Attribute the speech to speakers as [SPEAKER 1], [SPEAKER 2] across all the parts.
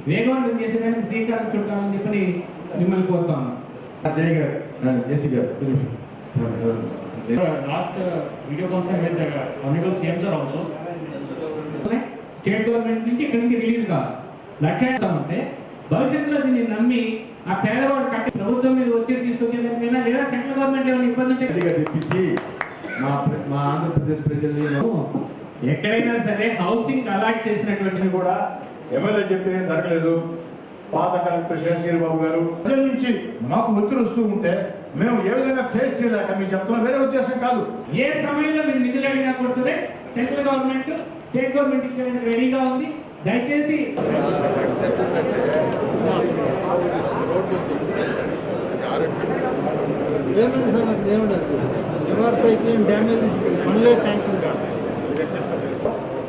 [SPEAKER 1] వేగవంతం చేసేదానికి శ్రీకారం చుట్టాలని చెప్పని మిమ్మల్ని కోరుతాను. Last video conference with the honorable CM sir also. State government నుంచి ఇక్కడి నుంచి రిలీజ్ కావాలి. లక్ష్యాలంటే భవిష్యత్తులో దీన్ని నమ్మి ఆ పేదవాడు కట్టి ప్రభుత్వం మీద ఒత్తిడి తీసుకొచ్చేదానికైనా లేదా సెంట్రల్ గవర్నమెంట్ ఏమైనా ఇబ్బంది ఉంటే
[SPEAKER 2] మా ఆంధ్రప్రదేశ్ ప్రజల్ని
[SPEAKER 1] ఎక్కడైనా సరే హౌసింగ్ అలాట్ చేసినటువంటి
[SPEAKER 2] కూడా ఎమ్మెల్యే చెప్తే జరగలేదు. పాత కలెక్టర్ శేషగిరి బాబు గారు ప్రజల నుంచి మాకు ఒత్తిడి వస్తూ ఉంటే మేము ఏ విధంగా ఫేస్ చేయలేక మీకు చెప్తున్నా, వేరే ఉద్దేశం కాదు.
[SPEAKER 1] ఏ సమయంలో మీరు నిధులు అడిగినా కూడా సరే సెంట్రల్ గవర్నమెంట్ స్టేట్ గవర్నమెంట్ ఇచ్చేందుకు రెడీగా ఉంది. దయచేసి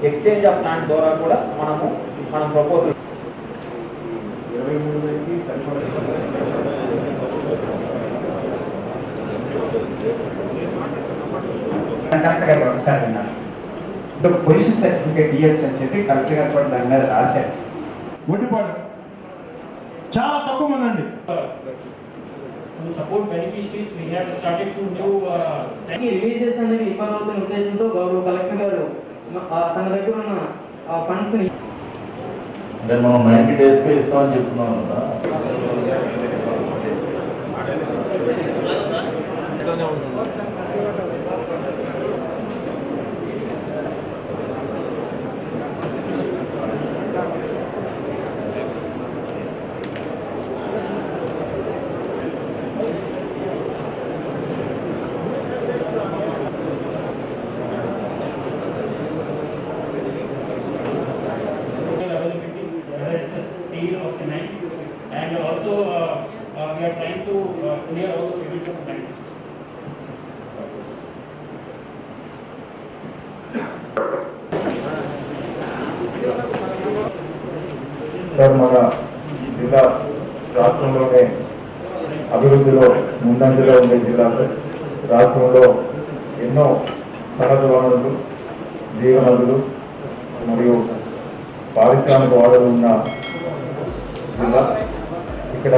[SPEAKER 3] ఎక్స్చేంజ్ ఆఫ్ ల్యాండ్ ద్వారా కూడా మనం ప్రపోజల్
[SPEAKER 2] 23
[SPEAKER 4] కరెక్ట్ గారు ఒకసారి విన్నాను. పొజిషన్ సర్టిఫికేట్ ఇవ్వచ్చు అని చెప్పి కలెక్టర్ గారు కూడా దాని మీద రాశారు.
[SPEAKER 2] ఒడ్డిపాడు చాలా తక్కువ మంది అండి.
[SPEAKER 1] Support beneficiaries we have started to do
[SPEAKER 3] releases అనేది ఇబ్బంది అవుతున్న ఉద్దేశంతో గౌరవ కలెక్టర్ గారు తన దగ్గర ఉన్న ఫండ్స్ ని
[SPEAKER 5] అంటే మనం 90 days కే ఇస్తామని చెప్తున్నాం కదా.
[SPEAKER 1] and also we are trying to clear all the credits of bank.
[SPEAKER 6] Sir, మన జిల్లా రాష్ట్రంలోనే అభివృద్ధిలో ముందంజలో ఉండే జిల్లా సార్. రాష్ట్రంలో ఎన్నో సహజ వనరులు, జీవనదులు మరియు పారిశ్రామిక వనరులు ఉన్న జిల్లా. ఇక్కడ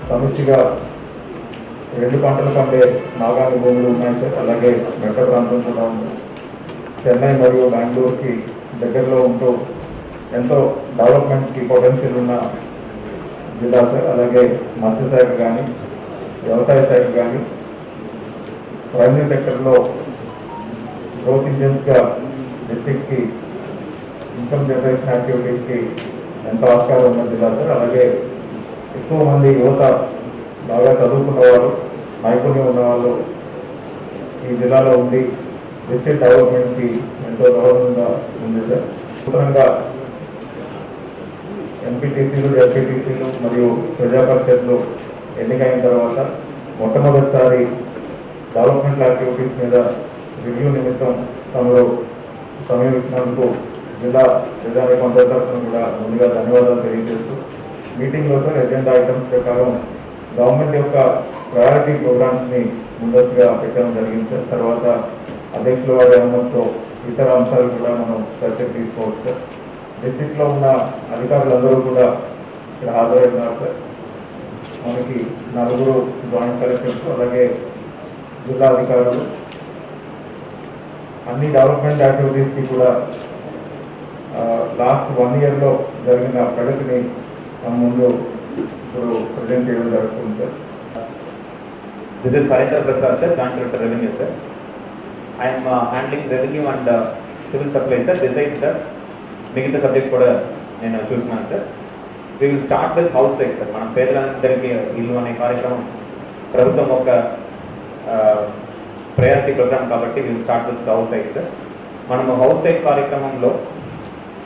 [SPEAKER 6] సమిష్టిగా 2 పంటలు పండే నాగాని భూములు ఉన్నాయి సార్. అలాగే మెట్ట ప్రాంతం కూడా ఉంది. చెన్నై మరియు బెంగళూరుకి దగ్గరలో ఉంటూ ఎంతో డెవలప్మెంట్కి పొటెన్షియల్ ఉన్న జిల్లా సార్. అలాగే మత్స్యశాఖ కానీ, వ్యవసాయ శాఖ కానీ, ప్రైమరీ సెక్టర్లో గ్రోత్ ఇంజన్స్గా డిస్ట్రిక్ట్కి ఇన్కమ్ జనరేషన్ యాక్టివిటీస్కి ఎంతో ఆస్కారం ఉన్న జిల్లా సార్. అలాగే ఎక్కువ మంది యువత, బాగా చదువుకున్న వాళ్ళు, నైపుణ్యం ఉన్నవాళ్ళు ఈ జిల్లాలో ఉండి డిస్ట్రిక్ట్ డెవలప్మెంట్కి ఎంతో దోహదంగా ఉంది సార్. నూతనంగా ఎంపీటీసీలు, ఎస్పీటీసీలు మరియు ప్రజా పరిషత్లు ఎన్నికైన తర్వాత మొట్టమొదటిసారి డెవలప్మెంట్ యాక్టివిటీస్ మీద రివ్యూ నిమిత్తం తమరు సమయం ఇచ్చినందుకు జిల్లా ప్రజానీకం తరఫున కూడా ముందుగా ధన్యవాదాలు తెలియజేస్తూ, మీటింగ్లో సార్ ఎజెండా ఐటమ్స్ ప్రకారం గవర్నమెంట్ యొక్క ప్రయారిటీ ప్రోగ్రామ్స్ని ముందస్తుగా పెట్టడం జరిగింది సార్. తర్వాత అధ్యక్షుల వారి అనుమతితో ఇతర అంశాలు కూడా మనం చర్చకు తీసుకోవచ్చు సార్. డిస్ట్రిక్ట్లో ఉన్న అధికారులందరూ కూడా ఇక్కడ హాజరైనారు సార్. మనకి 4 జాయింట్ కలెక్టర్స్, అలాగే జిల్లా అధికారులు అన్ని డెవలప్మెంట్ యాక్టివిటీస్కి కూడా లాస్ట్ 1 yearలో జరిగిన ప్రగతిని మన ముందు ఇప్పుడు ప్రజెంట్ చేయడం జరుగుతుంది sir.
[SPEAKER 3] This is Harindra Prasad sir, Joint Director Revenue sir. I am handling revenue and civil supply sir. Besides sir, మిగతా సబ్జెక్ట్స్ కూడా నేను చూస్తున్నాను sir. We will start with house site sir. మనం పేదలందరికీ ఇల్లు అనే కార్యక్రమం ప్రభుత్వం ఒక ప్రయారిటీ ప్రోగ్రామ్ కాబట్టి we will start with house site sir. మనము హౌస్ సైట్ కార్యక్రమంలో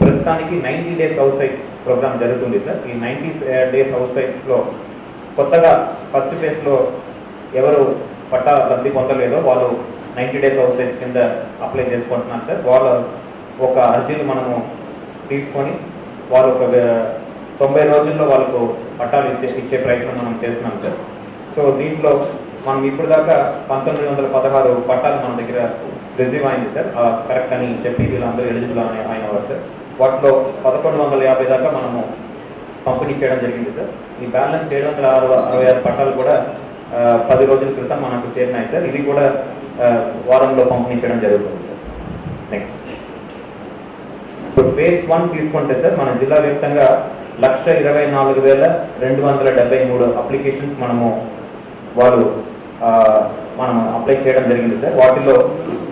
[SPEAKER 3] ప్రస్తుతానికి 90 days హౌస్ సైట్స్ ప్రోగ్రామ్ జరుగుతుంది సార్. ఈ 90 days హౌస్ సైట్స్లో కొత్తగా ఫస్ట్ ఫేజ్లో ఎవరు పట్టా లబ్ధి పొందలేదో వాళ్ళు 90 days హౌస్ సైట్స్ కింద అప్లై చేసుకుంటున్నారు సార్. వాళ్ళ ఒక అర్జీలు మనము తీసుకొని వాళ్ళు ఒక 90 రోజుల్లో వాళ్ళకు పట్టాలు ఇచ్చే ప్రయత్నం మనం చేస్తున్నాం సార్. సో దీంట్లో మనం ఇప్పుడు దాకా 1916 పట్టాలు మన దగ్గర రిసీవ్ అయింది సార్. కరెక్ట్ అని చెప్పి వీళ్ళందరూ ఎలిజిబుల్ అయినవారు సార్. వాటిలో 1150 దాకా మనము పంపిణీ చేయడం జరిగింది సార్. ఈ బ్యాలెన్స్ 766 పట్టాలు కూడా 10 రోజుల క్రితం మనకు చేరినాయి సార్. ఇది కూడా వారంలో పంపిణీ చేయడం జరుగుతుంది సార్. నెక్స్ట్ ఇప్పుడు ఫేజ్ 1 తీసుకుంటే సార్ మన జిల్లా వ్యాప్తంగా 1,24,273 అప్లికేషన్స్ మనం అప్లై చేయడం జరిగింది సార్. వాటిలో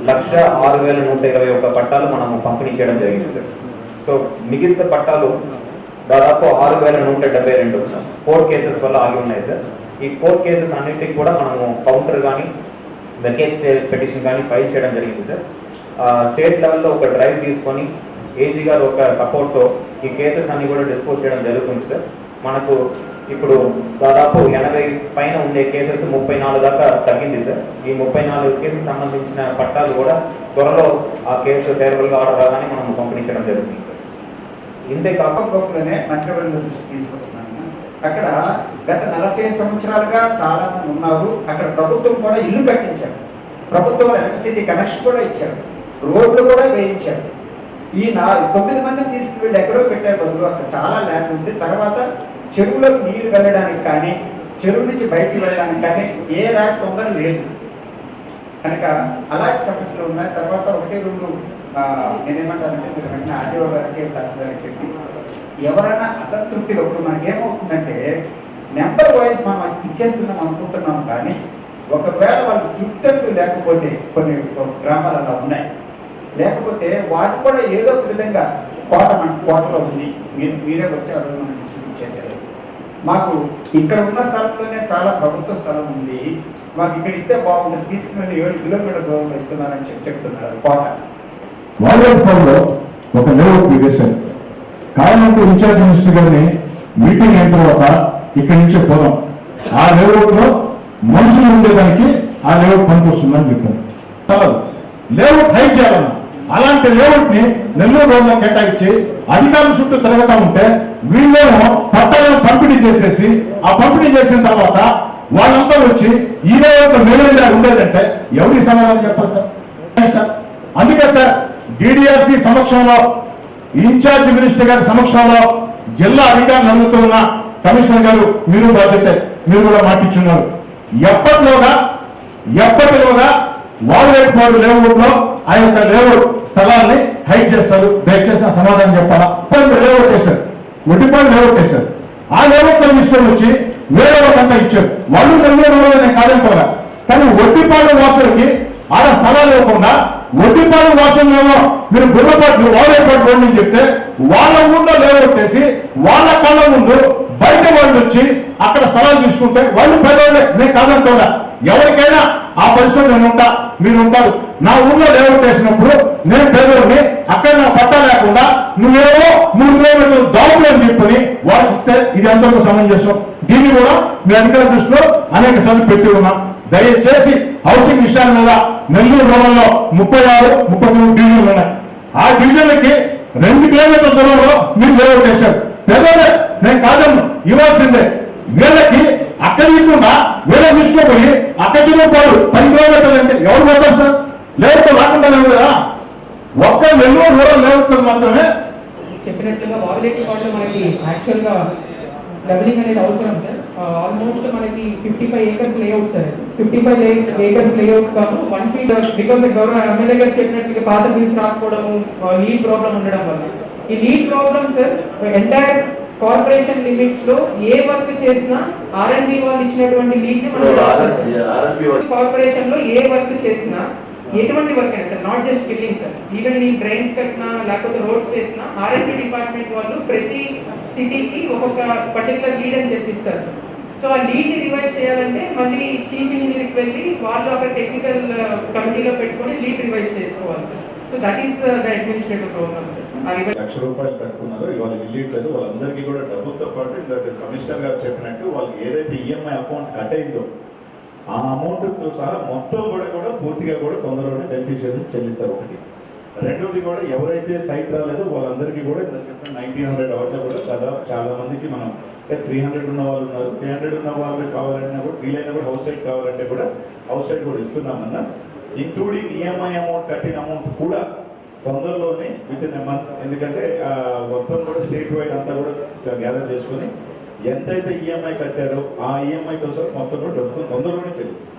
[SPEAKER 3] 1,06,121 పట్టాలు మనము పంపిణీ చేయడం జరిగింది సార్. సో మిగతా పట్టాలు దాదాపు 6,172 కోర్ట్ కేసెస్ వల్ల ఆగి ఉన్నాయి సార్. ఈ కోర్ట్ కేసెస్ అన్నింటికి కూడా మనము కౌంటర్ కానీ వెకేట్ పిటిషన్ కానీ ఫైల్ చేయడం జరిగింది సార్. స్టేట్ లెవెల్లో ఒక డ్రైవ్ తీసుకొని ఏజీ గారు ఒక సపోర్ట్తో ఈ కేసెస్ అన్ని కూడా డిస్పోజ్ చేయడం జరుగుతుంది సార్. మనకు ఇప్పుడు దాదాపు 80 పైన ఉండే కేసెస్ 34 దాకా తగ్గింది సార్. ఈ 34 కేసెస్ సంబంధించిన పట్టాలు కూడా త్వరలో ఆ కేసు ఫేవరబుల్గా ఆర్డర్ రాగానే మనం పంపిణీ చేయడం జరుగుతుంది సార్. ఇంతే
[SPEAKER 4] కాకపోతే మంత్రివర్గ దృష్టి తీసుకొస్తున్నాను. అక్కడ గత 40 సంవత్సరాలుగా చాలా మంది ఉన్నారు. అక్కడ ప్రభుత్వం కూడా ఇల్లు కట్టించారు, ప్రభుత్వం ఎలక్ట్రిసిటీ కనెక్షన్ కూడా ఇచ్చారు, రోడ్లు కూడా వేయించారు. ఈ 9 మందిని తీసుకువెళ్ళి ఎక్కడో పెట్టే బదులు అక్కడ చాలా ల్యాండ్ ఉంది. తర్వాత చెరువులకు నీరు వెళ్ళడానికి కానీ చెరువు నుంచి బయటికి వెళ్ళడానికి కానీ ఏ ర్యాక్ తొందర లేదు కనుక అలాంటి సమస్యలు ఉన్నాయి. తర్వాత 1-2 నేనేమంటానంటే మీరు వెంటనే ఆర్డీఓ గారికి తహసీల్దార్కి చెప్పి ఎవరైనా అసంతృప్తిగా ఇప్పుడు మనకి ఏమవుతుందంటే నెంబర్ వైజ్ మనం ఇచ్చేస్తున్నాం అనుకుంటున్నాం, కానీ ఒకవేళ వాళ్ళు తృప్తి లేకపోతే కొన్ని గ్రామాలలో ఉన్నాయి, లేకపోతే వారు కూడా ఏదో ఒక విధంగా కోటలో ఉంది, మీరే వచ్చి అవి మనం డిస్ట్రిబ్యూట్ చేశారు. మాకు ఇక్కడ ఉన్న స్థలంలోనే చాలా ప్రభుత్వ స్థలం ఉంది, మాకు ఇక్కడ ఇస్తే బాగుంటుంది, తీసుకుని 7 కిలోమీటర్ల దూరంలో ఇస్తున్నారని చెప్తున్నారు. కోట
[SPEAKER 2] వాల్వేపల్లిలో ఒక లేఅవుట్ వేశారు. కారణంతో ఇన్ఛార్జ్ మినిస్టర్ గారిని మీటింగ్ అయిన తర్వాత ఇక్కడి నుంచే పోదాం, ఆ లేఅవుట్ లో మనుషులు ఉండేదానికి ఆ లేఅవుట్ పనికొస్తుందని చెప్పాను. లేఅవుట్ హైట్ చేయాలన్నా అలాంటి లేఅవుట్ ని నెల్లూరు రోడ్లో కేటాయించి అధికారుల చుట్టూ తిరగతా ఉంటే వీళ్ళేమో పట్టాలను పంపిణీ చేసేసి ఆ పంపిణీ చేసిన తర్వాత వాళ్ళంతా వచ్చి ఈ లేఅవుట్ మేనేజర్ ఉండేదంటే ఎవరికి సమాధానం చెప్పాలి సార్? అందుకే సార్ డిడిఆర్సి సమక్షంలో ఇన్ఛార్జ్ మినిస్టర్ గారి సమక్షంలో జిల్లా అధికారులు అడుగుతున్న కమిషనర్ గారు మీరు బాధ్యత మీరు కూడా మాటిచ్చున్నారు. ఎప్పటిలోగా వాల్వేపల్లి లేఅవుట్ లో ఆ యొక్క లేఅవుట్ స్థలాన్ని హైట్ చేస్తారు. దయచేసి సమాధానం చెప్పాలా? లేఅవుట్ వేశారు, ఒడ్డిపాడు లేఅవుట్ వేశారు. ఆ లేఅవుట్ లో తీసుకొని వచ్చి వేరే వాళ్ళంతా ఇచ్చారు. వాళ్ళు నెల్లూరు నేను కాదనుకోగా, కానీ ఒడ్డిపాడు వాసులకి ఆడ స్థలాలు ఇవ్వకుండా ఒడ్డిపాడు వాసులేమో మీరు గుర్రపాటు వాల్వేపల్లి రోడ్ అని చెప్తే వాళ్ళ ఊళ్ళో లేఅవుట్ వేసి వాళ్ళ కళ్ళ ముందు బయట వాళ్ళు వచ్చి అక్కడ స్థలాలు తీసుకుంటే వాళ్ళు పేదవాళ్ళే, నేను కాదనుకోగా. ఎవరికైనా ఆ పరిస్థితి నేను ఉంటా, మీరు ఉంటారు. నా ఊళ్ళో లేఅవుట్ వేసినప్పుడు నేను పేదవాడిని, అక్కడ నా పట్టా లేకుండా నువ్వేమో 3 కిలోమీటర్లు దావులు అని చెప్పని వాళ్ళకి ఇస్తే ఇది ఎంతవరకు సమంజసం? దీన్ని కూడా మీ అధికార దృష్టిలో అనేక సార్లు పెట్టి ఉన్నాం. దయచేసి హౌసింగ్ విషయాల మీద నెల్లూరు రోడ్లలో 36, 33 డివిజన్లు ఉన్నాయి. ఆ డివిజన్లకి 2 కిలోమీటర్ల దూరంలో మీరు లేఅవుట్ వేశారు. పేదవాళ్ళే, నేను కాదన్ను, ఇవ్వాల్సిందే. వీళ్ళకి అక్కడ ఇవ్వకుండా వీళ్ళ తీసుకోపోయి అక్కడ చిన్నపాడు 10 కిలోమీటర్లు అంటే ఎవరు పోతారు సార్? లేఅవుట్ రాకుండా లేదు కదా. ఒక్క నెల్లూరు రూరల్ లేఅవుట్ మాత్రమే
[SPEAKER 1] చెప్పినట్లుగా వాల్వేపల్లి కోటలో మనకి యాక్చువల్ గా డబులింగ్ అనేది అవసరం సార్. ఆల్మోస్ట్ మనకి 55 acres layout sir. 55 acres layout కాదు 1 feet బికాస్ గౌరవ ఎమ్మెల్యే గారు చెప్పినట్లుగా పాత బిల్స్ రాకపోవడము, లీడ్ ప్రాబ్లం ఉండడం వల్ల ఈ lead problem sir entire corporation limits లో ఏ వర్క్ చేసినా R&D వాళ్ళు ఇచ్చినటువంటి లీడ్ ని మనం కార్పొరేషన్ లో ఏ వర్క్ చేసినా ఎటువంటి వర్క్ అయినా sir, not just building sir, even ఈ డ్రైన్స్ కట్టినా లేకపోతే రోడ్స్ వేసినా R&D డిపార్ట్మెంట్ వాళ్ళు ప్రతి సిటీకి ఒక్కొక్క పర్టికులర్ లీడ్ అని చెప్పిస్తారు సార్. సో ఆ లీడ్ ని రివైజ్ చేయాలంటే మళ్ళీ చీఫ్ ఇంజనీర్కి వెళ్ళి వాళ్ళు అక్కడ టెక్నికల్ కమిటీలో పెట్టుకొని లీడ్ రివైజ్ చేసుకోవాలి sir. So that is the administrative programme sir.
[SPEAKER 7] ₹1,00,000 కట్టుకున్నారు, ఇవాళ ఇల్లీట్లేదు. వాళ్ళందరికీ కూడా డబ్బుతో పాటు ఇందాక కమిషనర్ గారు చెప్పినట్టు వాళ్ళకి ఏదైతే ఈఎంఐ అకౌంట్ కట్ అయిందో ఆ అమౌంట్తో సహా మొత్తం కూడా పూర్తిగా కూడా తొందరలోనే బెనిఫిషియరీస్ చెల్లిస్తారు. ఒకటి. రెండోది కూడా ఎవరైతే సైట్ రాలేదో వాళ్ళందరికీ కూడా ఇంత చెప్పిన 1900 అవర్లో కూడా చాలా మందికి మనం 300 ఉన్న వాళ్ళు ఉన్నారు. 300 ఉన్న వాళ్ళు కావాలన్నా కూడా వీలైనా కూడా హౌస్ సైట్ కావాలంటే కూడా హౌస్ సైట్ కూడా ఇస్తున్నామన్నా, ఇంక్లూడింగ్ ఈఎంఐ అమౌంట్ కట్టిన అమౌంట్ కూడా తొందరలోనే విత్ ఇన్ మంత్, ఎందుకంటే మొత్తం కూడా స్టేట్ వైడ్ అంతా కూడా గ్యాదర్ చేసుకుని ఎంతైతే ఈఎంఐ కట్టారో ఆ ఈఎంఐతో సహా మొత్తం కూడా డబ్బులు తొందరలోనే చెల్లిస్తాం.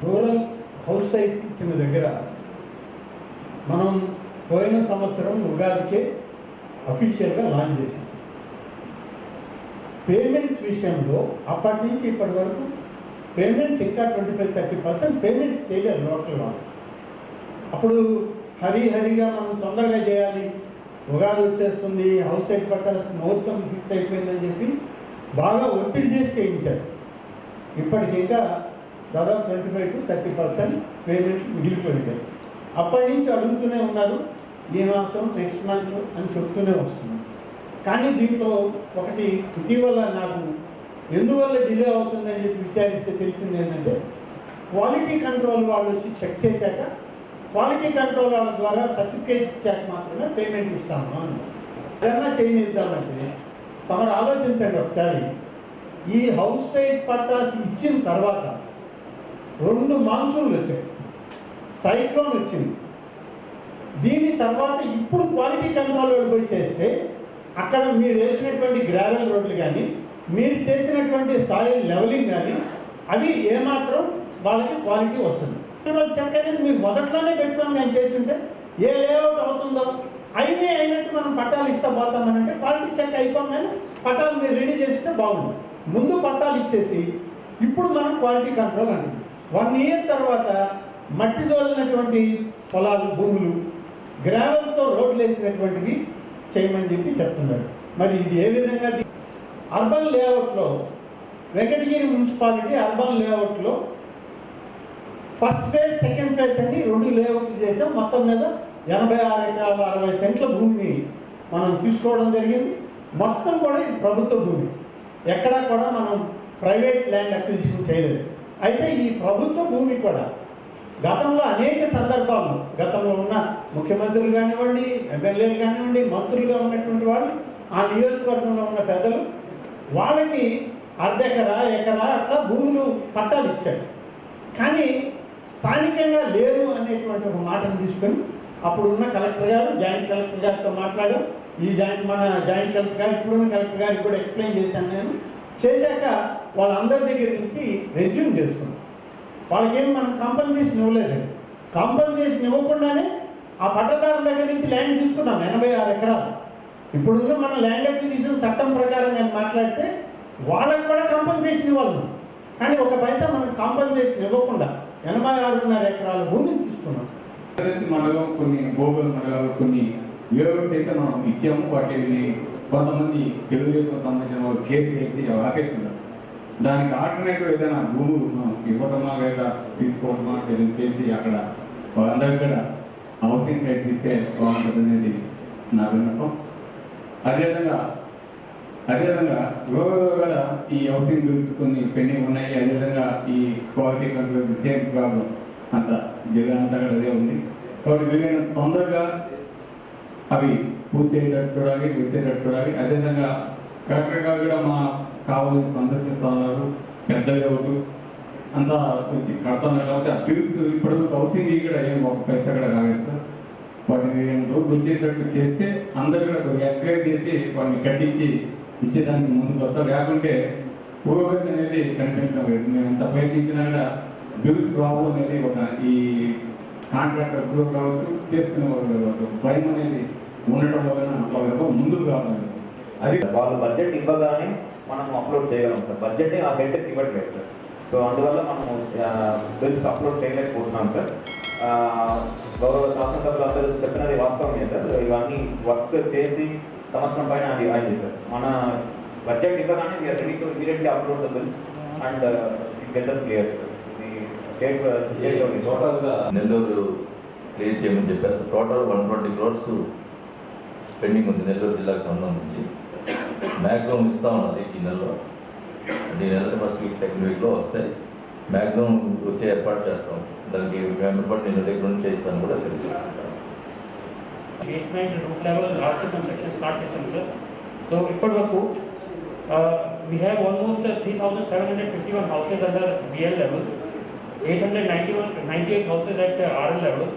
[SPEAKER 8] రూరల్ హౌస్ సైట్స్ ఇచ్చిన దగ్గర మనం పోయిన సంవత్సరం ఉగాదికే అఫీషియల్గా లాంచ్ చేసాం. పేమెంట్స్ విషయంలో అప్పటి నుంచి ఇప్పటి వరకు పేమెంట్స్ ఇంకా 25-30% పేమెంట్స్ చేయలేదు లోకల్ వాళ్ళు. అప్పుడు హరిగా మనం తొందరగా చేయాలి, ఉగాది వచ్చేస్తుంది, హౌస్ సైట్ పట్టాల్సిన ముహూర్తం ఫిక్స్ అయిపోయిందని చెప్పి బాగా ఒత్తిడి చేసి చేయించారు. ఇప్పటికి ఇంకా దాదాపు 25-30% పేమెంట్ మిగిలిపోయింది. అప్పటి నుంచి అడుగుతూనే ఉన్నారు, ఈ మాసం నెక్స్ట్ మంత్ అని చెప్తూనే వస్తున్నారు. కానీ దీంట్లో ఒకటి ఇటీవల నాకు ఎందువల్ల డిలే అవుతుందని చెప్పి విచారిస్తే తెలిసింది ఏంటంటే, క్వాలిటీ కంట్రోల్ వాళ్ళు వచ్చి చెక్ చేశాక క్వాలిటీ కంట్రోల్ వాళ్ళ ద్వారా సర్టిఫికేట్ ఇచ్చాక మాత్రమే పేమెంట్ ఇస్తాము అని. ఏదన్నా చేయనిద్దామంటే తమరు ఆలోచించండి ఒకసారి, ఈ హౌస్ సైట్ పట్టాస్ ఇచ్చిన తర్వాత 2 మాన్సూన్లు వచ్చాయి, సైక్లోన్ వచ్చింది. దీని తర్వాత ఇప్పుడు క్వాలిటీ కంట్రోల్ పోయి చేస్తే అక్కడ మీరు వేసినటువంటి గ్రావెల్ రోడ్లు కానీ మీరు చేసినటువంటి సాయిల్ లెవెలింగ్ కానీ అవి ఏమాత్రం వాళ్ళకి క్వాలిటీ వస్తుంది. చెక్ అనేది మీరు మొదట్లోనే పెట్టుకొని మేము చేస్తుంటే ఏ లేఅవుట్ అవుతుందో అయినట్టు మనం పట్టాలు ఇస్తా పోతామనంటే క్వాలిటీ చెక్ అయిపోగానే పట్టాలు మీరు రెడీ చేస్తుంటే బాగుంటుంది. ముందు పట్టాలు ఇచ్చేసి ఇప్పుడు మనం క్వాలిటీ కంట్రోల్ అంటుంది. 1 ఇయర్ తర్వాత మట్టి తోలినటువంటి పొలాలు, భూములు, గ్రావెల్తో రోడ్లు వేసినటువంటివి చేయమని చెప్పి చెప్తున్నారు. మరి ఇది ఏ విధంగా అర్బన్ లేఅవుట్లో వెంకటగిరి మున్సిపాలిటీ అర్బన్ లేఅవుట్లో ఫస్ట్ ఫేజ్ సెకండ్ ఫేజ్ అని 2 లేఅవుట్లు చేసాం. మొత్తం మీద 86 ఎకరాల 60 సెంట్ల భూమిని మనం తీసుకోవడం జరిగింది. మొత్తం కూడా ఇది ప్రభుత్వ భూమి, ఎక్కడా కూడా మనం ప్రైవేట్ ల్యాండ్ అక్విజిషన్ చేయలేదు. అయితే ఈ ప్రభుత్వ భూమి కూడా గతంలో అనేక సందర్భాల్లో గతంలో ఉన్న ముఖ్యమంత్రులు కానివ్వండి, ఎమ్మెల్యేలు కానివ్వండి, మంత్రులుగా ఉన్నటువంటి వాళ్ళు, ఆ నియోజకవర్గంలో ఉన్న పెద్దలు వాళ్ళకి అర్ధెకరా ఎకరా అట్లా భూములు పట్టాలు ఇచ్చారు. కానీ స్థానికంగా లేరు అనేటువంటి ఒక మాటను తీసుకొని అప్పుడు ఉన్న కలెక్టర్ గారు జాయింట్ కలెక్టర్ గారితో మాట్లాడారు. మన జాయింట్ కలెక్టర్ గారు ఇప్పుడున్న కలెక్టర్ గారికి కూడా ఎక్స్ప్లెయిన్ చేశాను నేను. చేశాక వాళ్ళందరి దగ్గర నుంచి రెజ్యూమ్ చేసుకున్నాం. వాళ్ళకేం మనం కాంపన్సేషన్ ఇవ్వలేదండి. కాంపన్సేషన్ ఇవ్వకుండానే ఆ పట్టదారుల దగ్గర నుంచి ల్యాండ్ తీసుకున్నాం 86 ఎకరాలు. ఇప్పుడున్న మన ల్యాండ్ అక్విజిషన్ చట్టం ప్రకారం నేను మాట్లాడితే వాళ్ళకి కూడా కాంపన్సేషన్ ఇవ్వాలి. కానీ ఒక పైసా మనం కాంపన్సేషన్ ఇవ్వకుండా 86.5 ఎకరాల భూమిని తీసుకున్నాం.
[SPEAKER 1] మనలో కొన్ని గోగుల్ మనలో కొన్ని వ్యూవర్స్ అయితే మనం ఇచ్చాము. వాటిని కొంతమంది తెలుగుదేశం సంబంధించిన కేసు వేసి ఆపేస్తున్నారు. దానికి ఆల్టర్నేటివ్ ఏదైనా భూములు మనం ఇవ్వటమా లేదా తీసుకోవటమా చేసి అక్కడ వాళ్ళందరికీ కూడా హౌసింగ్ సైట్స్ ఇస్తే బాగుంటుంది అనేది నా విన్నపం. అదేవిధంగా కూడా ఈ హౌసింగ్ బిల్స్ కొన్ని పెండింగ్ ఉన్నాయి. అదేవిధంగా ఈ క్వాలిటీ కంట్రోల్ సేమ్ ప్రాబ్లం అంతా జిల్లా అంతా కూడా అదే ఉంది. కాబట్టి వీలైనంత తొందరగా అవి పూర్తి అయ్యేటట్టు చూడాలి, వచ్చేటట్టు చూడాలి. అదేవిధంగా కలెక్టర్ గారు కూడా మా కావాలని సందర్శిస్తున్నారు. పెద్ద లేవులు అంతా కడుతున్నారు కాబట్టి ఆ బిల్స్ ఇప్పుడు హౌసింగ్ కూడా ఏం ఒక పైసా కూడా కావేస్తారు. వాటిని వచ్చేటట్టు చేస్తే అందరూ కూడా కొద్దిగా ఎంకరేజ్ చేసి వాటిని కట్టించి ఇచ్చేదానికి ముందుకు వస్తాం. లేకుంటే పురోగతి అనేది కనిపించడం లేదు. మేము ఎంత ప్రయత్నించినా కూడా బిల్స్ రావు అనేది ఒక ఈ కాంట్రాక్టర్స్ కావచ్చు, చేసుకునే వాళ్ళు కావచ్చు, భయం అనేది ఉండటం వలన వాళ్ళు ముందుకు రావాలి.
[SPEAKER 3] అది వాళ్ళు బడ్జెట్ ఇవ్వగానే మనం అప్లోడ్ చేయగలం సార్. బడ్జెట్ ఆ హెల్త్ ఇవ్వట్లేదు సార్. సో అందువల్ల మనము బిల్స్ అప్లోడ్ చేయలేకపోతున్నాం సార్. గౌరవ శాసనసభ్యులు అందరూ చెప్పినది వాస్తవమే సార్. ఇవన్నీ వర్క్స్ చేసి సంవత్సరం పైన అది అయింది సార్. మన బడ్జెట్ ఇవ్వగానే we are ready to immediately upload the bills and get them clear sir.
[SPEAKER 5] టోటల్గా నెల్లూరు క్లియర్ చేయమని చెప్పారు. టోటల్ 120 crores పెండింగ్ ఉంది నెల్లూరు జిల్లాకు సంబంధించి. మ్యాక్సిమం ఇస్తా ఉన్నది ఈ నెలలో. అంటే ఈ నెలలో ఫస్ట్ వీక్ సెకండ్ వీక్లో వస్తాయి. మ్యాక్సిమం వచ్చే ఏర్పాటు చేస్తాం. దానికి మెంబర్ నేను దగ్గర నుంచి చేస్తాను కూడా తెలియజేస్తాను.
[SPEAKER 9] Basement root level RC construction start చేశాం సార్. సో ఇప్పటి వరకు we have almost 3,751 houses under BL level, 898 houses at RL level,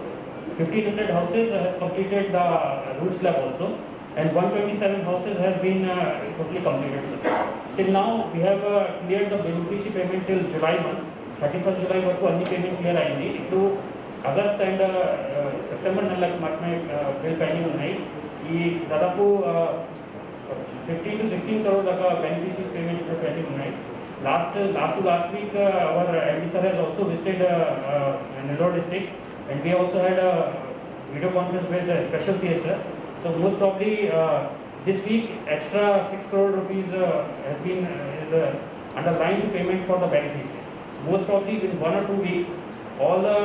[SPEAKER 9] 1,500 houses has completed the roof slab also, and 127 houses has been totally completed, sir. Till now, we have cleared the beneficiary payment till July month. 31st July వరకు అన్ని payment clear అయింది. ఇప్పుడు August and September నెలలకు మాత్రమే bill pending ఉన్నాయి. ఈ దాదాపు 15 to 16 crore దాకా బెనిఫిషరీస్ పేమెంట్స్ పెండింగ్ ఉన్నాయి. Last week, our MD sir has also visited Nellore district, and we also had a video conference with the special CS sir. So most probably this week extra 6 crore rupees has been underlined payment for the beneficiaries. So most probably in 1 or 2 weeks, all the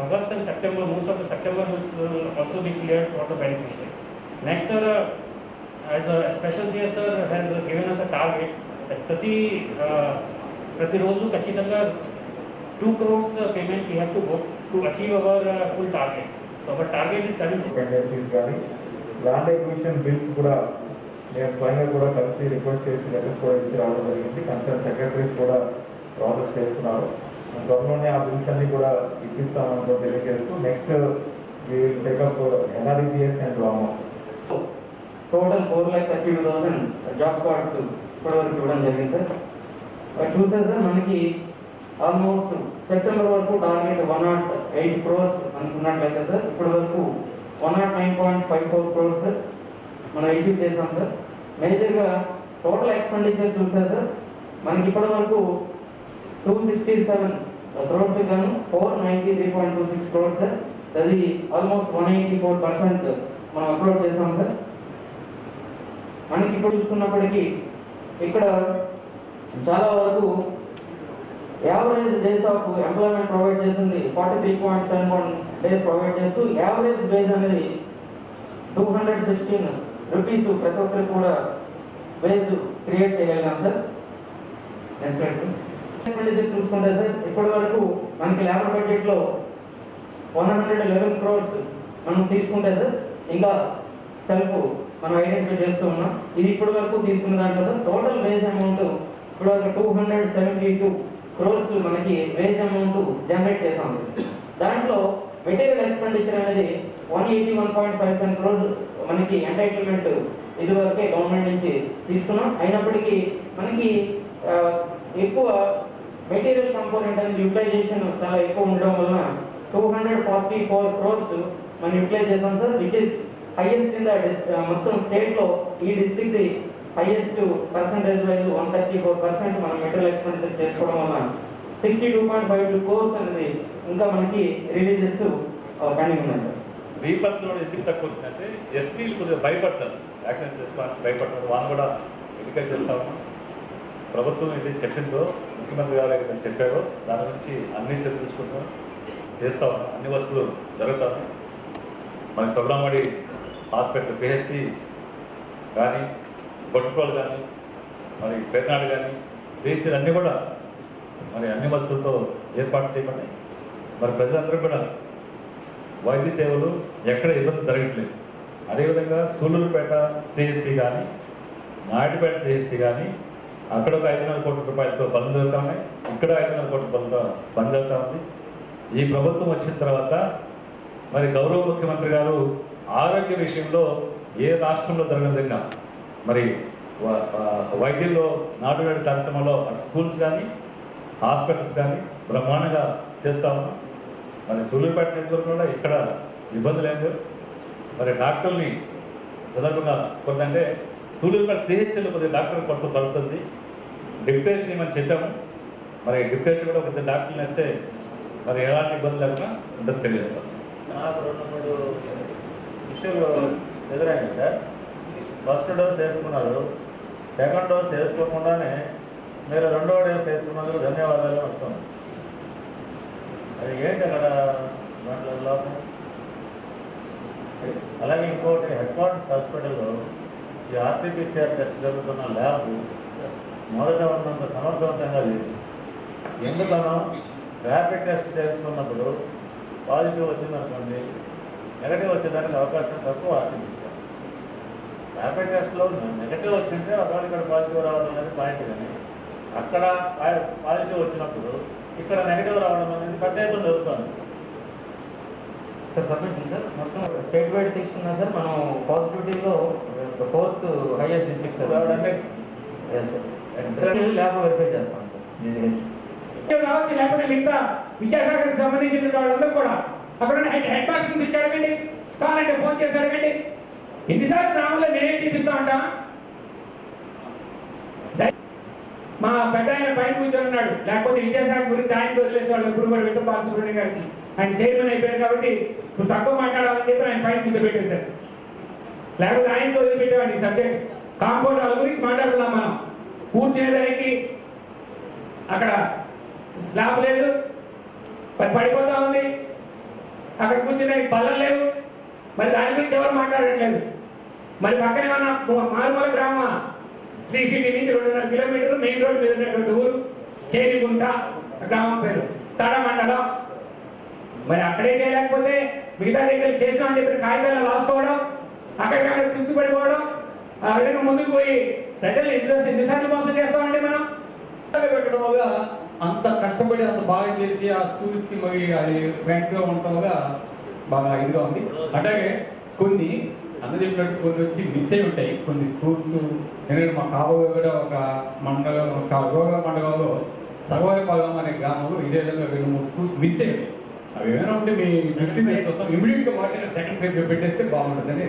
[SPEAKER 9] August and September, most of the September will also be cleared for the beneficiaries. Next, sir, as a special CS sir has given us a target that ప్రతిరోజు ఖచ్చితంగా 2 crores payments we have to book to achieve our full target. So our target is 70.
[SPEAKER 6] పెండెన్సీస్ కానీ land acquisition bills కూడా నేను స్వయంగా కూడా కలిసి request చేసి letters కూడా ఇచ్చి రావడం జరిగింది. కన్సర్న్ సెక్రటరీస్ కూడా ప్రాసెస్ చేస్తున్నారు. త్వరలోనే ఆ బిల్స్ అన్ని కూడా ఇప్పిస్తామని తెలియజేస్తూ next we will take up NREGS and Rama.
[SPEAKER 10] Total 4,32,000 job cards ఇప్పటివరకు ఇవ్వడం జరిగింది సార్. చూస్తే సార్ మనకి ఆల్మోస్ట్ సెప్టెంబర్ వరకు టార్గెట్ 108 crores అనుకున్నట్లయితే సార్ ఇప్పటి వరకు 109.54 crores మనం అచీవ్ చేసాం సార్. మేజర్గా టోటల్ ఎక్స్పెండిచర్ చూస్తే సార్ మనకి ఇప్పటి వరకు 267 crores గాను 493.26 crores సార్. అది ఆల్మోస్ట్ 184% మనం అప్లోడ్ చేసాం సార్. మనకి ఇప్పుడు చూసుకున్నప్పటికీ ఇక్కడ చాలా వరకు average days of employment provide చేసింది 43.71 డేస్ ప్రొవైడ్ చేస్తూ యావరేజ్ బేస్ అనేది 216 రూపీస్ ప్రతి ఒక్కరికి కూడా బేస్ క్రియేట్ చేయగలిగాం సార్. నెక్స్ట్ ఎక్స్పెండిచర్ చూసుకుంటే సార్ ఇప్పటి వరకు మనకి లేబర్ బడ్జెట్లో 111 crores మనం తీసుకుంటే సార్ ఇంకా సెల్ఫ్ మనం ఐడెంటిఫై చేస్తూ ఉన్నాం. ఇది ఇప్పటి వరకు తీసుకున్న దాంట్లో సార్ టోటల్ వేజ్ అమౌంట్ ఇప్పుడు వరకు 272 crores మనకి వేజ్ అమౌంట్ జనరేట్ చేసాం. దాంట్లో మెటీరియల్ ఎక్స్పెండిచర్ అనేది 181.57 crores మనకి ఎంటైటిల్మెంట్ ఇది వరకే గవర్నమెంట్ నుంచి తీసుకున్నాం. అయినప్పటికీ మనకి ఎక్కువ మెటీరియల్ కంపోనెంట్ అనేది యూటిలైజేషన్ చాలా ఎక్కువ ఉండడం వలన 244 crores మనం యూటిలైజ్ చేసాం sir. Which is highest in the మొత్తం స్టేట్లో ఈ డిస్ట్రిక్ట్ హైయెస్ట్ పర్సంటేజ్ వైజ్ 134% మనం మెటీరియల్ ఎక్స్పెండిచర్ చేసుకోవడం వల్ల 62.52 crores అనేది ఇంకా మనకి రిలీజెస్ పెండింగ్ ఉన్నాయి సార్.
[SPEAKER 11] వీపర్స్లో ఎందుకు తక్కువ వచ్చిందంటే ఎస్టీలు కొద్దిగా భయపడతారు, యాక్సిడెంట్ చేసుకోవడానికి భయపడతారు. వాళ్ళు కూడా ఎడ్యుకేట్ చేస్తాము. ప్రభుత్వం ఇది చెప్పిందో ముఖ్యమంత్రి గారు ఏదైతే చెప్పారో దాని గురించి అన్ని చర్యలు తీసుకుంటాం, చేస్తా ఉన్నాం. అన్ని వస్తువులు జరుగుతాయి. మనకి తొగలమడి హాస్పిటల్ పిహెచ్సి కానీ కొట్టుకోలు కానీ మరి పెర్నాడు కానీ పిహెచ్సీలు అన్నీ కూడా మరి అన్ని వస్తువులతో ఏర్పాటు చేయమని మరి ప్రజలందరూ కూడా వైద్య సేవలు ఎక్కడ ఇబ్బంది జరగట్లేదు. అదేవిధంగా సూళ్ళూరుపేట సిహెచ్సి కానీ నాయుడుపేట సిహెచ్సి కానీ అక్కడ ఒక 500 కోట్ల రూపాయలతో పనులు జరుగుతూ ఉన్నాయి. ఇక్కడ 500 కోట్ల పనులతో పని జరుగుతూ ఉంది. ఈ ప్రభుత్వం వచ్చిన తర్వాత మరి గౌరవ ముఖ్యమంత్రి గారు ఆరోగ్య విషయంలో ఏ రాష్ట్రంలో జరగని విధంగా మరి వైద్యంలో నాడు నేడు కార్యక్రమంలో స్కూల్స్ కానీ హాస్పిటల్స్ కానీ బ్రహ్మాండంగా చేస్తూ ఉన్నాం. మరి సూళ్ళూరుపేట నియోజకవర్గంలో ఇక్కడ ఇబ్బంది లేదు. మరి డాక్టర్ని సందర్భంగా కొంతంటే సూళ్ళూరుపేట సిహెచ్సిలో కొద్దిగా డాక్టర్ కొరత పడుతుంది. డిప్యుటేషన్ ఏమని చెప్పాము. మరి డిప్యుటేషన్ కూడా కొద్దిగా డాక్టర్ని వేస్తే మరి ఎలాంటి ఇబ్బంది లేకుండా ఉంటుంది తెలియజేస్తాం.
[SPEAKER 12] నాకు 2-3 ఇష్యూలు ఎదురైంది సార్. ఫస్ట్ డోస్ వేసుకున్నారు, సెకండ్ డోస్ వేసుకోకుండానే మీరు 2వ డోస్ వేసుకున్నందుకు ధన్యవాదాలు వస్తుంది. అది ఏంటి అక్కడ దాంట్లో లోపం? అలాగే ఇంకోటి హెడ్ క్వార్టర్స్ హాస్పిటల్లో ఈ ఆర్టీపీసీఆర్ టెస్ట్ జరుగుతున్న ల్యాబ్ మొదట ఉన్నంత సమర్థవంతంగా లేదు. ఎందుకనో ర్యాపిడ్ టెస్ట్ చేసుకున్నప్పుడు పాజిటివ్ వచ్చిందనుకోండి, నెగటివ్ వచ్చేదానికి అవకాశం తక్కువ. ఆర్టీపీసీఆర్ ర్యాపిడ్ టెస్ట్లో నెగటివ్ వచ్చింటే ఒకవేళ ఇక్కడ పాజిటివ్ రావడం అనేది పాయింట్, కానీ అక్కడ పాజిటివ్ వచ్చినప్పుడు ఇక్కడ నెగటివ్ రావడం అనేది పెద్ద ఎత్తున జరుగుతుంది.
[SPEAKER 10] సార్ సబ్మిషన్ సార్ మొత్తం స్టేట్ వైడ్ తీసుకున్నా సార్ మనం పాజిటివిటీలో 4th highest district sir. Yes sir lab verify చేస్తాం సార్ జీజీహెచ్
[SPEAKER 1] కావచ్చు. లేకపోతే మిగతా విద్యాశాఖకు సంబంధించిన వాళ్ళందరూ కూడా అక్కడ హెడ్ మాస్టర్ని పిలిచి అడగండి, కావాలంటే ఫోన్ చేసి అడగండి. ఎన్నిసార్లు గ్రామంలో నేనేం చూపిస్తా ఉంటాం. మా పెద్ద ఆయన పైన కూర్చొని ఉన్నాడు, లేకపోతే విద్యాశాఖ గురించి ఆయనకు వదిలేసేవాళ్ళు ఎప్పుడు కూడా విట్ట బాలసుబ్రహ్మణ్యం గారికి. ఆయన చైర్మన్ అయిపోయారు కాబట్టి ఇప్పుడు తక్కువ మాట్లాడాలని చెప్పి ఆయన పైన కూర్చోబెట్టేశారు. లేకపోతే ఆయనకు వదిలిపెట్టేవాడి ఈ సబ్జెక్ట్. కాంపౌండ్ వాళ్ళ గురించి మాట్లాడుతున్నాం మనం. కూర్చునేదానికి అక్కడ స్లాబ్ లేదు, పడిపోతా ఉంది. అక్కడ కూర్చునేదానికి బల్లలు లేవు. మరి దాని గురించి ఎవరు మాట్లాడట్లేదు. మరి పక్కన ఏమన్నా మారుమూల గ్రామ శ్రీ సిటీ నుంచి 2.5 కిలోమీటర్లు మెయిన్ రోడ్ మీద ఉన్నటువంటి ఊరు చేరిగుంట గ్రామం పేరు, తడ మండలం. మరి అక్కడే చేయలేకపోతే మిగతా దగ్గర చేసామని చెప్పి కాగితాలు రాసుకోవడం, అక్కడికక్కడ తృప్తిపడిపోవడం, ఆ విధంగా ముందుకు పోయి ప్రజలు ఎన్నిసార్లు మోసం చేస్తామండి మనం.
[SPEAKER 13] పెట్టడం వల్ల అంత కష్టపడి అంత బాగా చేసి ఆ స్కూల్స్కి మరి అది వెంటనే ఉండటం వల్ల బాగా ఇదిగా ఉంది. అట్లాగే కొన్ని అన్న చెప్పినట్టు కొన్ని వచ్చి మిస్ అయి ఉంటాయి కొన్ని స్కూల్స్. ఎందుకంటే మా కాబోయే కూడా ఒక మండలం మండలంలో సగవాయ పాలెం అనే గ్రామంలో ఇదే విధంగా 2-3 స్కూల్స్ మిస్ అయ్యాయి. అవి ఏమైనా ఉంటే మీ దృష్టి తీసుకొస్తాం, ఇమీడియట్గా వాటిని సెకండ్ ఫేజ్ పెట్టేస్తే బాగుంటుందని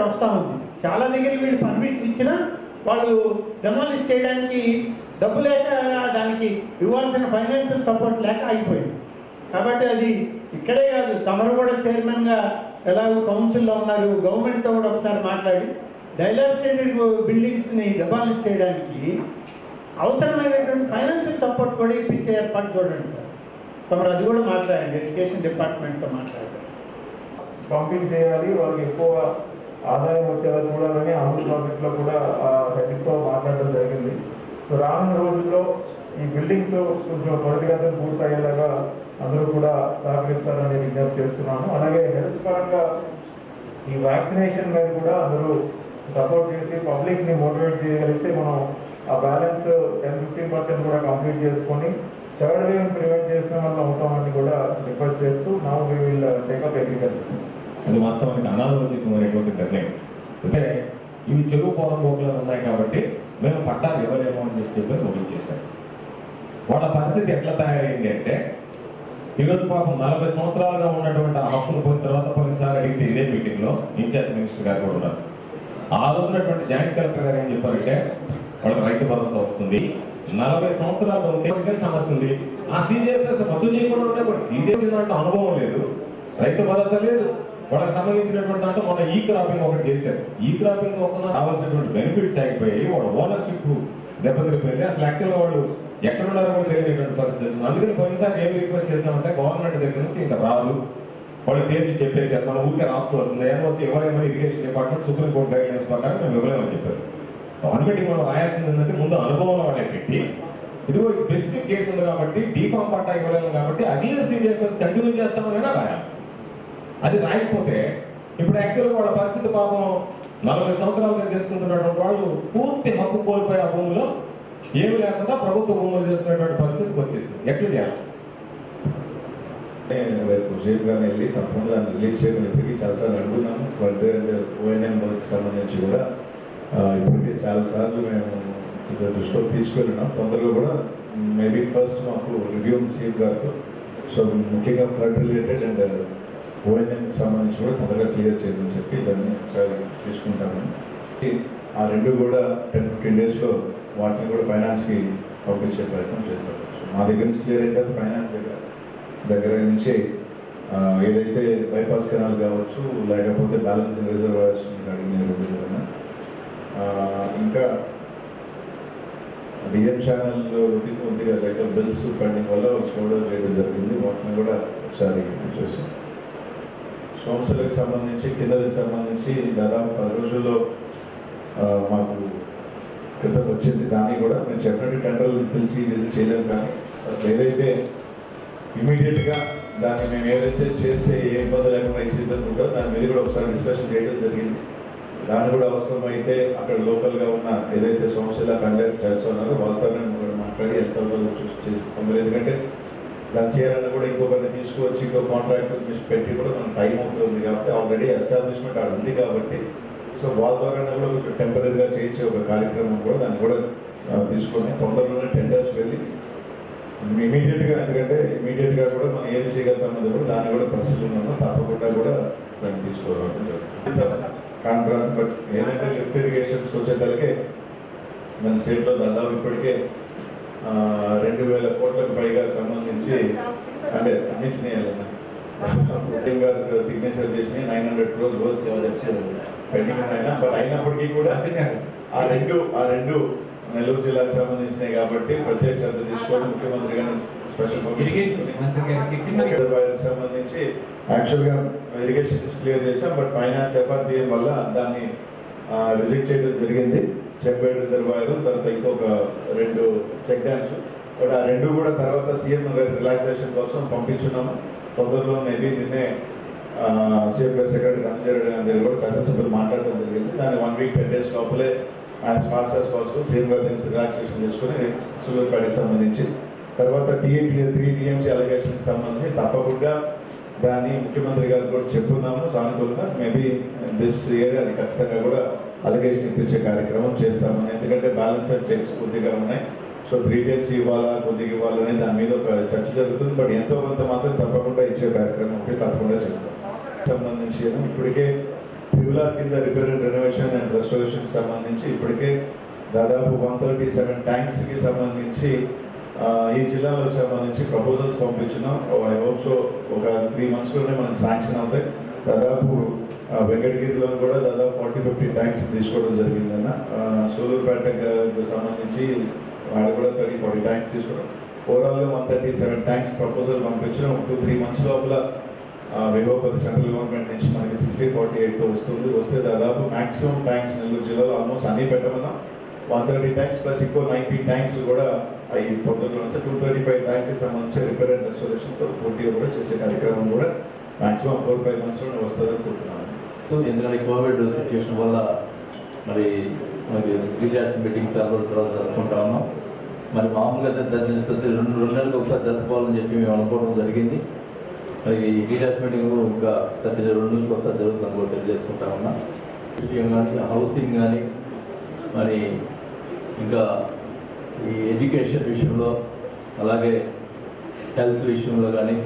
[SPEAKER 8] వస్తూ ఉంది. చాలా దగ్గర వీళ్ళు పర్మిషన్ ఇచ్చినా వాళ్ళు డెమాలిష్ చేయడానికి డబ్బు లేక దానికి ఇవ్వాల్సిన ఫైనాన్షియల్ సపోర్ట్ లేక ఆగిపోయింది. కాబట్టి అది ఇక్కడే కాదు, తమరు కూడా చైర్మన్గా ఎలాగో కౌన్సిల్లో ఉన్నారు, గవర్నమెంట్తో కూడా ఒకసారి మాట్లాడి డైలాపిటేటెడ్ బిల్డింగ్స్ని డెమాలిష్ చేయడానికి అవసరమైనటువంటి ఫైనాన్షియల్ సపోర్ట్ కూడా ఇప్పించే ఏర్పాటు చూడండి సార్. తమరు అది కూడా మాట్లాడండి, ఎడ్యుకేషన్ డిపార్ట్మెంట్తో మాట్లాడండి.
[SPEAKER 6] పంపిణీ చేయాలి, వాళ్ళకి ఎక్కువ ఆదాయం వచ్చేలా చూడాలని అమృత్ ప్రాజెక్ట్లో కూడా హెడ్తో మాట్లాడడం జరిగింది. సో రానున్న రోజుల్లో ఈ బిల్డింగ్స్ కొంచెం త్వరితగతిన పూర్తయ్యేలాగా అందరూ కూడా సహకరిస్తారని విజ్ఞప్తి చేస్తున్నాను. అలాగే హెల్త్ పరంగా ఈ వ్యాక్సినేషన్ మీద కూడా అందరూ సపోర్ట్ చేసి పబ్లిక్ని మోటివేట్ చేయగలిగితే మనం ఆ బ్యాలెన్స్ 10-15% కూడా కంప్లీట్ చేసుకొని థర్డ్ వేవ్ ప్రివెంట్ చేసిన వల్ల అవుతామని కూడా రిక్వెస్ట్ చేస్తూ now we will take up agriculture.
[SPEAKER 14] అది వాస్తవానికి అనాలోచితమైనటువంటి నిర్ణయం. అంటే ఇవి చెరువు పొలం పోకలు ఉన్నాయి కాబట్టి మేము పట్టాలు ఇవ్వలేము అని చెప్పి ముగించేశారు. వాళ్ళ పరిస్థితి ఎట్లా తయారైంది అంటే ఈరోజు పాపం 40 సంవత్సరాలుగా ఉన్నటువంటి ఆ హక్కును పోయిన తర్వాత కొన్నిసార్లు అడిగితే ఇదే మీటింగ్లో ఇన్ఛార్జ్ మినిస్టర్ గారు కూడా ఉన్నారు. ఆ రోజు ఉన్నటువంటి జాయింట్ కలెక్టర్ గారు ఏం చెప్పారంటే వాళ్ళకి రైతు భరోసా వస్తుంది, 40 సంవత్సరాలు ఉంటే సమస్య ఉంది, ఆ సీజీఎఫ్ఎస్ రద్దు చేయకుండా ఉంటే కూడా సీజీఎఫ్ అంటే అనుభవం లేదు, రైతు భరోసా లేదు. వాళ్ళకి సంబంధించినటువంటి దాంట్లో మొన్న ఈ క్రాపింగ్ ఒకటి చేశారు. ఈ క్రాపింగ్ ఒక రావాల్సినటువంటి బెనిఫిట్స్ ఆగిపోయి వాళ్ళ ఓనర్షిప్ దెబ్బతిరిపోయింది. అసలు యాక్చువల్గా వాళ్ళు ఎక్కడున్నారో కూడా తెలియనటువంటి పరిస్థితి. అందుకని పోయినసారి ఏం రిక్వెస్ట్ చేశామంటే గవర్నమెంట్ దగ్గర నుంచి ఇంకా రాదు, వాళ్ళు తేల్చి చెప్పేశారు, మనం ఊరికే రాసుకోవాల్సిందే, ఎన్ఓసి ఎవరేమో ఇరిగేషన్ డిపార్ట్మెంట్ సుప్రీంకోర్టు గైడ్లైన్స్ ప్రకారం మేము ఇవ్వలేమని చెప్పారు. గవర్నమెంట్కి మనం రాయాల్సింది ఏంటంటే ముందు అనుభవంలో వాళ్ళే పెట్టి ఇదిగో ఈ స్పెసిఫిక్ కేసు ఉంది కాబట్టి డీఫామ్ పట్టా ఇవ్వలేము కాబట్టి అగ్రికల్చర్ సీజీఎఫ్ఎస్ కంటిన్యూ చేస్తామని రాయాలి. అది రాయకపోతే ఇప్పుడు యాక్చువల్గా వాళ్ళ పరిస్థితి పాపం 40 సంవత్సరాలుగా చేసుకుంటున్నటువంటి వాళ్ళు పూర్తి హక్కు కోల్పోయి ఆ భూమిలో ఏమి లేకుండా ప్రభుత్వ భూములు చేసుకునేటువంటి పరిస్థితికి వచ్చేసింది. ఎట్లా చేయాలి?
[SPEAKER 7] రేపు షేప్ గారిని వెళ్ళి తప్పకుండా దాన్ని రిలీజ్ చేయమని ఇప్పటికీ చాలాసార్లు అడుగున్నాము. ఫ్లడ్ అండ్ ఓఎన్ఎం వర్క్స్ సంబంధించి కూడా ఇప్పటికీ చాలాసార్లు మేము దృష్టిలో తీసుకెళ్ళినాం. తొందరగా కూడా మేబీ ఫస్ట్ మాకు రివ్యూ సీఎం గారితో సో ముఖ్యంగా ఫ్లడ్ రిలేటెడ్ అండ్ ఓఎన్ఎంకి సంబంధించి కూడా తొందరగా క్లియర్ చేయమని చెప్పి దాన్ని ఒకసారి తీసుకుంటామని. ఆ రెండు కూడా 10-15 డేస్లో వాటిని కూడా ఫైనాన్స్కి పంపించే ప్రయత్నం చేస్తారు. సో మా దగ్గర నుంచి క్లియర్ అయితే ఫైనాన్స్ దగ్గర నుంచి ఏదైతే బైపాస్ కెనాల్ కావచ్చు లేకపోతే బ్యాలెన్సింగ్ రిజర్వాయర్స్ అడిగిన ఇంకా డిఎం ఛానల్ కొద్దిగా దగ్గర బిల్స్ పెండింగ్ వల్ల షోల్డర్ చేయడం జరిగింది. వాటిని కూడా ఒకసారి చూసాం. సోమశిలకు సంబంధించి కిందకి సంబంధించి దాదాపు 10 రోజుల్లో మాకు క్రితం వచ్చింది. దాన్ని కూడా మేము చెప్పినట్టు టెండర్లు పిలిచి ఇది చేయలేము, కానీ ఏదైతే ఇమీడియట్గా దాన్ని మేము ఏదైతే చేస్తే ఏ ఇబ్బంది లేకుండా ఈ సీజన్ ఉంటుందో దాని మీద కూడా ఒకసారి డిస్కషన్ చేయడం జరిగింది. దాన్ని కూడా అవసరమైతే అక్కడ లోకల్గా ఉన్న ఏదైతే సోమశిల కండక్ట్ చేస్తున్నారో వాళ్ళతో కూడా మాట్లాడి ఎంత చేసి తొందర, ఎందుకంటే దాన్ని చేయాలని కూడా ఇంకొకరిని తీసుకువచ్చి ఇంకో కాంట్రాక్టర్స్ పెట్టి కూడా మనం టైం అవుతుంది కాబట్టి ఆల్రెడీ ఎస్టాబ్లిష్మెంట్ అక్కడ ఉంది కాబట్టి సో వాళ్ళ ద్వారా కూడా కొంచెం టెంపరీగా చేయించే ఒక కార్యక్రమం కూడా దాన్ని కూడా తీసుకొని తొందరలోనే టెండర్స్ వెళ్ళి ఇమీడియట్గా, ఎందుకంటే ఇమీడియట్గా కూడా మనం ఏది చేయగలుగుతామన్నది కూడా దాన్ని కూడా పరిశీలన తప్పకుండా కూడా దాన్ని తీసుకోవడం జరుగుతుంది. కాంట్రాక్ట్ బట్ ఏదంటే లిఫ్ట్ ఇరిగేషన్స్కి వచ్చేసరికి మన స్టేట్లో దాదాపు ఇప్పటికే 2,000 కోట్లకు పైగా సంబంధించి అంటే అన్ని సిగ్నేచర్ చేసి 900 crores వర్క్ పెండింగ్ అయినా బట్ అయినప్పటికీ కూడా ఆ రెండు నెల్లూరు జిల్లాకు సంబంధించినవి కాబట్టి ప్రత్యేక శ్రద్ధ తీసుకోవడం ముఖ్యమంత్రి గారిని స్పెషల్ సంబంధించి యాక్చువల్గా ఇరిగేషన్ క్లియర్ చేశాం బట్ ఫైనాన్స్ ఎఫ్ఆర్బిఎం వల్ల దాన్ని రిజెక్ట్ చేయడం జరిగింది. చెంబేడ్ రిజర్వాయర్ తర్వాత ఇంకొక 2 చెక్ డ్యామ్స్ బట్ ఆ 2 కూడా తర్వాత సీఎం గారి రిలాక్సేషన్ కోసం పంపించున్నాము. తొందరలో మేబీ నిన్నే సీఎం గారి సెక్రటరీ రంజారెడ్డి గారి కూడా శాసనసభ్యులు మాట్లాడడం జరిగింది. దాన్ని 1 week 10 days లోపలే as fast as possible CM గారి దగ్గర రిలాక్సేషన్ చేసుకుని సూలూరుపేటకి సంబంధించి తర్వాత 3 TMC అలిగేషన్కి సంబంధించి తప్పకుండా దాన్ని ముఖ్యమంత్రి గారు కూడా చెప్పున్నాము సానుకూలంగా. మేబీ దిస్ ఇయర్ అది ఖచ్చితంగా కూడా అలిగేషన్ ఇప్పించే కార్యక్రమం చేస్తామని, ఎందుకంటే బ్యాలెన్స్ అండ్ చెక్స్ కొద్దిగా ఉన్నాయి. సో 3 days ఇవ్వాలా కొద్దిగా ఇవ్వాలని దాని మీద ఒక చర్చ జరుగుతుంది. బట్ ఎంతో కొంత మాత్రం తప్పకుండా ఇచ్చే కార్యక్రమం తప్పకుండా చేస్తాం. సంబంధించి ఇప్పటికే త్రిపుల కింద repair and renovation and restoration సంబంధించి ఇప్పటికే దాదాపు 137 ట్యాంక్స్కి సంబంధించి ఈ జిల్లాలకు సంబంధించి ప్రపోజల్స్ పంపించినాం. ఐ హోప్ సో ఒక 3 monthsలోనే మనకి శాంక్షన్ అవుతాయి. దాదాపు వెంకటగిరిలో కూడా దాదాపు 40-50 ట్యాంక్స్ తీసుకోవడం జరిగిందన్న. సూలూరుపేటకు సంబంధించి వాళ్ళు కూడా 30-40 ట్యాంక్స్ తీసుకోవడం. ఓవరాల్గా 137 ట్యాంక్స్ ప్రపోజల్ పంపించడం. 2-3 months లోపల విహోపతి సెంట్రల్ గవర్నమెంట్ నుంచి మనకి 60-48తో వస్తే దాదాపు మ్యాక్సిమం ట్యాంక్స్ నెల్లూరు జిల్లాలో ఆల్మోస్ట్ అన్నీ పెట్టమన్నాం. 130 ట్యాంక్స్ ప్లస్ ఇంకో 90 ట్యాంక్స్ కూడా అవి తొందరలో వస్తే 235 ట్యాంక్స్కి సంబంధించి రిపేర్ అండ్ రెస్టోరేషన్తో పూర్తిగా కూడా చేసే కార్యక్రమం కూడా మ్యాక్సిమం 4-5 monthsలోనే వస్తుంది అనుకుంటున్నాను.
[SPEAKER 5] సో ఎందుకంటే కోవిడ్ సిచ్యువేషన్ వల్ల మరి మనకి లీడర్స్ మీటింగ్ చాలా రోజుల తర్వాత జరుపుకుంటా ఉన్నాం. మరి మామూలుగా దాన్ని ప్రతి 2 నెలలకు ఒకసారి జరుపుకోవాలని చెప్పి మేము అనుకోవడం జరిగింది. మరి లీడర్స్ మీటింగ్ ఇంకా ప్రతి 2 నెలలకు ఒకసారి జరుగుతుందని కూడా తెలియజేసుకుంటా ఉన్నాం. విషయం కానీ హౌసింగ్ కానీ మరి ఇంకా ఈ ఎడ్యుకేషన్ విషయంలో అలాగే హెల్త్ విషయంలో కానీ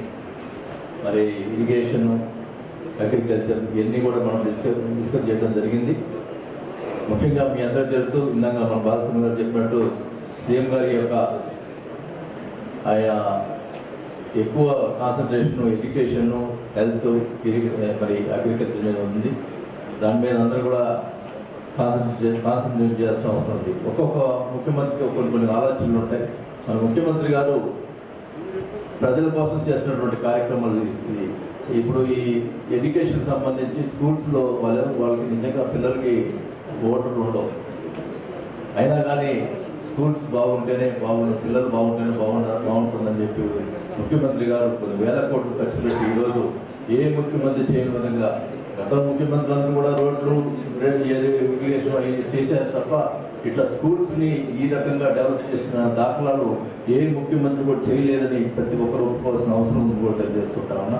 [SPEAKER 5] మరి ఇరిగేషను అగ్రికల్చర్ ఇవన్నీ కూడా మనం డిస్కస్ చేయడం జరిగింది. ముఖ్యంగా మీ అందరికీ తెలుసు, ఇందాక మన బాలసుబ్రహ్మణ్యం గారు చెప్పినట్టు సీఎం గారి యొక్క ఆయన ఎక్కువ కాన్సన్ట్రేషను ఎడ్యుకేషను హెల్త్ మరి అగ్రికల్చర్ మీద ఉంది. దాని మీద అందరూ కూడా కాన్సన్ట్రేట్ చేయాల్సిన అవసరం ఉంది. ఒక్కొక్క ముఖ్యమంత్రికి కొన్ని ఆలోచనలు ఉంటాయి. మన ముఖ్యమంత్రి గారు ప్రజల కోసం చేస్తున్నటువంటి కార్యక్రమాలు ఇది. ఇప్పుడు ఈ ఎడ్యుకేషన్ సంబంధించి స్కూల్స్లో వాళ్ళకి నిజంగా పిల్లలకి ఓటర్లు ఉండవు. అయినా కానీ స్కూల్స్ బాగుంటేనే పిల్లలు బాగుంటేనే బాగుంటుందని చెప్పి ముఖ్యమంత్రి గారు కొన్ని 1000 కోట్లు ఖర్చు పెట్టి ఈరోజు ఏ ముఖ్యమంత్రి చేయని విధంగా గత ముఖ్యమంత్రులందరూ కూడా రోడ్లు ఇరిగేషన్ చేశారు తప్ప ఇట్లా స్కూల్స్ని ఈ రకంగా డెవలప్ చేసిన దాఖలాలు ఏ ముఖ్యమంత్రి కూడా చేయలేదని ప్రతి ఒక్కరు ఒప్పుకోవాల్సిన అవసరం ఉంది కూడా తెలియజేసుకుంటా ఉన్నా.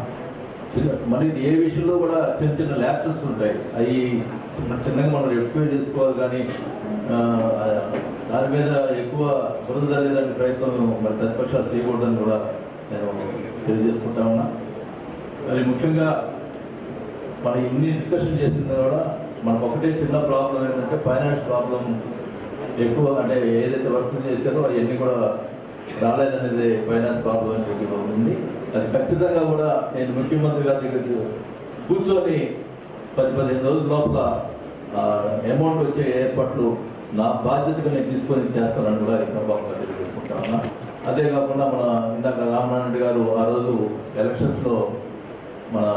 [SPEAKER 5] మరి ఏ విషయంలో కూడా చిన్న ల్యాప్సెస్ ఉంటాయి. అవి చిన్నగా మనం రెక్టిఫై చేసుకోవాలి. కానీ దాని మీద ఎక్కువ బురద జల్లేదానికి ప్రయత్నం మరి ప్రతిపక్షాలు చేయకూడదని కూడా నేను తెలియజేసుకుంటా ఉన్నా. మరి ముఖ్యంగా మనం ఇన్ని డిస్కషన్ చేసిన కూడా మనకు ఒకటే చిన్న ప్రాబ్లం ఏంటంటే ఫైనాన్స్ ప్రాబ్లం ఎక్కువ. అంటే ఏదైతే వర్క్ చేశారో అవన్నీ కూడా రాలేదనేది ఫైనాన్స్ ప్రాబ్లం ఉంది. అది ఖచ్చితంగా కూడా నేను ముఖ్యమంత్రి గారి దగ్గరికి కూర్చొని 10-15 రోజుల లోపల అమౌంట్ వచ్చే ఏర్పాట్లు నా బాధ్యతగా నేను తీసుకొని చేస్తానని కూడా ఈ సంభావంగా తెలియజేసుకుంటా ఉన్నా. అంతేకాకుండా మన ఇందాక రామనారాయణ గారు ఆ రోజు ఎలక్షన్స్లో మన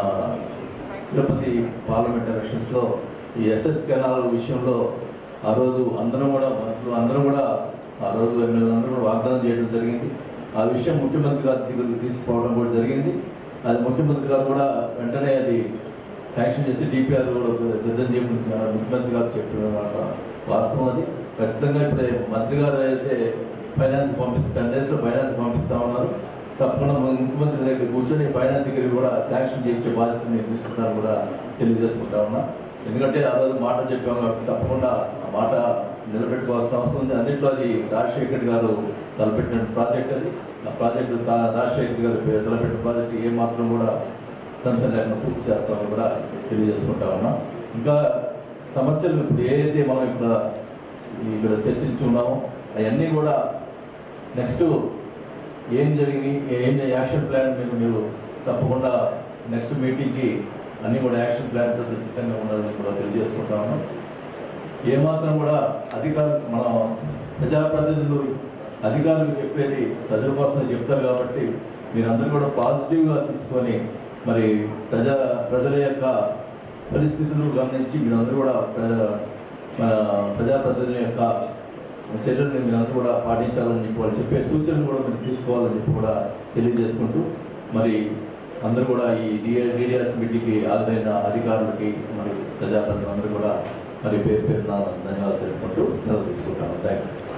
[SPEAKER 5] తిరుపతి పార్లమెంట్ ఎలక్షన్స్లో ఈ ఎస్ఎస్ కెనాల్ విషయంలో ఆ రోజు అందరం కూడా ఆ రోజు ఎమ్మెల్యేలందరూ కూడా వాగ్దానం చేయడం జరిగింది. ఆ విషయం ముఖ్యమంత్రి గారి దగ్గరికి తీసుకుపోవడం కూడా జరిగింది. అది ముఖ్యమంత్రి గారు కూడా వెంటనే అది శాంక్షన్ చేసి డిపిఆర్ కూడా సిద్ధం చేయడం ముఖ్యమంత్రి గారు చెప్పిన వాస్తవం. అది ఖచ్చితంగా ఇప్పుడు మంత్రి గారు అయితే ఫైనాన్స్ 10 daysలో ఫైనాన్స్ పంపిస్తా ఉన్నారు. తప్పకుండా ముఖ్యమంత్రి దగ్గర కూర్చొని ఫైనాన్స్ దగ్గర కూడా శాంక్షన్ చేయించే బాధ్యత నేను తీసుకుంటాను కూడా తెలియజేసుకుంటా ఉన్నా. ఎందుకంటే ఆ రోజు మాట చెప్పాము కాబట్టి తప్పకుండా ఆ మాట నిలబెట్టుకోవాల్సిన అవసరం ఉంది. అన్నింటిలో అది రాజశేఖర్ గారు తలపెట్టిన ప్రాజెక్ట్. అది ఆ ప్రాజెక్టు రాజశేఖర్ గారు తలపెట్టిన ప్రాజెక్టు ఏ మాత్రం కూడా సంశయం లేకుండా పూర్తి చేస్తామని కూడా తెలియజేసుకుంటా ఉన్నాం. ఇంకా సమస్యలు ఇప్పుడు ఏదైతే మనం ఇక్కడ చర్చించున్నామో అవన్నీ కూడా నెక్స్ట్ ఏం జరిగినాయి, ఏం యాక్షన్ ప్లాన్ మీరు తప్పకుండా నెక్స్ట్ మీటింగ్కి అన్నీ కూడా యాక్షన్ ప్లాన్తో సిద్ధంగా ఉండాలని కూడా తెలియజేసుకుంటా ఉన్నాం. ఏమాత్రం కూడా మన ప్రజాప్రతినిధులు అధికారులకు చెప్పేది ప్రజల కోసమే చెప్తారు కాబట్టి మీరందరూ కూడా పాజిటివ్గా తీసుకొని మరి ప్రజల యొక్క పరిస్థితులు గమనించి మీరందరూ కూడా ప్రజాప్రతినిధుల యొక్క చర్యలను మీరందరూ కూడా పాటించాలని చెప్పి వాళ్ళు చెప్పే సూచనలు కూడా మీరు తీసుకోవాలని చెప్పి కూడా తెలియజేసుకుంటూ మరి అందరూ కూడా ఈ డిడిఆర్ఎస్ మీటింగ్కి హాజరైన అధికారులకి మరి ప్రజాప్రతినిధులందరూ కూడా మరి పేరు పేరున ధన్యవాదాలు తెలుపుకుంటూ సెలవు తీసుకుంటాను. Thank you.